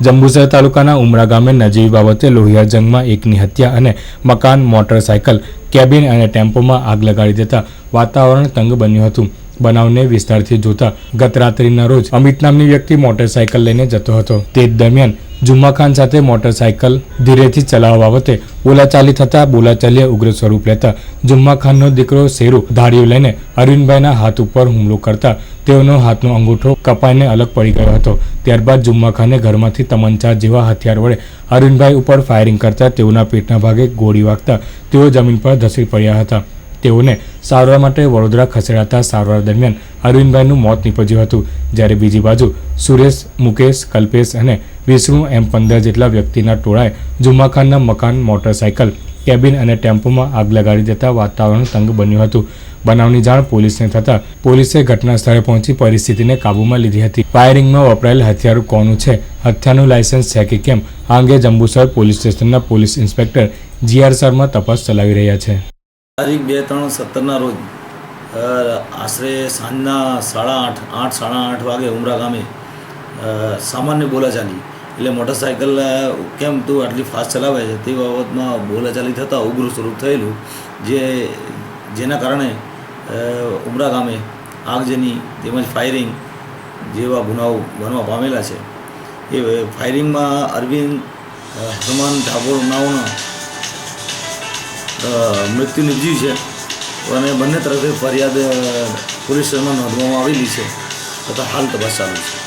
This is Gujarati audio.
જંબુસર તાલુકાના ઉમરા ગામે નજીવી બાબતે લોહિયા જંગમાં એકની હત્યા અને મકાન, મોટરસાયકલ, કેબિન અને ટેમ્પોમાં આગ લગાડી દેતા વાતાવરણ તંગ બન્યું હતું। બનાવને વિસ્તારથી જોતા ગત રાત્રિના રોજ અમિત નામની વ્યક્તિ મોટરસાયકલ લઈને જતો હતો। તે દરમિયાન જુમ્મા ખાન સાથે મોટરસાયકલ ધીરેથી ચલાવવા બાબતે બોલાચાલી થતા બોલાચાલીએ ઉગ્ર સ્વરૂપ લેતા જુમ્મા ખાનનો દીકરો શેરુ ધાડીઓ લઈને અરવિંદભાઈના હાથ ઉપર હુમલો કરતા તેઓનો હાથનો અંગૂઠો કપાઈને અલગ પડી ગયો હતો। ત્યારબાદ જુમ્મા ખાને ઘરમાંથી તમંચા જેવા હથિયાર વડે અરવિંદભાઈ ઉપર ફાયરિંગ કરતા તેઓના પેટના ભાગે ગોળી વાગતા તેઓ જમીન પર ધસી પડ્યા હતા। તેઓને સારવાર માટે વડોદરા ખસેડાતા સારવાર દરમિયાન અરવિંદભાઈનું મોત નીપજ્યું હતું। જ્યારે બીજી બાજુ સુરેશ, મુકેશ, કલ્પેશ અને વિષ્ણુ એમ 15 જેટલા વ્યક્તિના ટોળાએ જુમ્મા ખાનના મકાન, મોટરસાયકલ, કેબિન અને ટેમ્પોમાં આગ લગાડી દેતા વાતાવરણ તંગ બન્યું હતું। બનાવની જાણ પોલીસને થતાં પોલીસે ઘટના સ્થળે પહોંચી પરિસ્થિતિને કાબૂમાં લીધી હતી। ફાયરિંગમાં વપરાયેલ હથિયાર કોનું છે, હથિયારનું લાયસન્સ છે કે કેમ, આ અંગે જંબુસર પોલીસ સ્ટેશનના પોલીસ ઇન્સ્પેક્ટર GR શર્મા તપાસ ચલાવી રહ્યા છે। તારીખ 2/3/17 રોજ આશરે સાંજના 8:30 વાગે ઉમરા ગામે સામાન્ય બોલાચાલી એટલે મોટરસાયકલ કેમ તું આટલી ફાસ્ટ ચલાવે છે તે બાબતમાં બોલાચાલી થતાં ઉગ્ર સ્વરૂપ થયેલું, જેના કારણે ઉમરા ગામે આગજની તેમજ ફાયરિંગ જેવા ગુનાઓ બનવા પામેલા છે। એ ફાયરિંગમાં અરવિંદ હનુમાન ઠાકોર નાઓના મૃત્યુ નિપજ્યું છે અને બંને તરફે ફરિયાદ પોલીસ સ્ટેશનમાં નોંધવામાં આવેલી છે તથા હાલ તપાસ ચાલુ છે।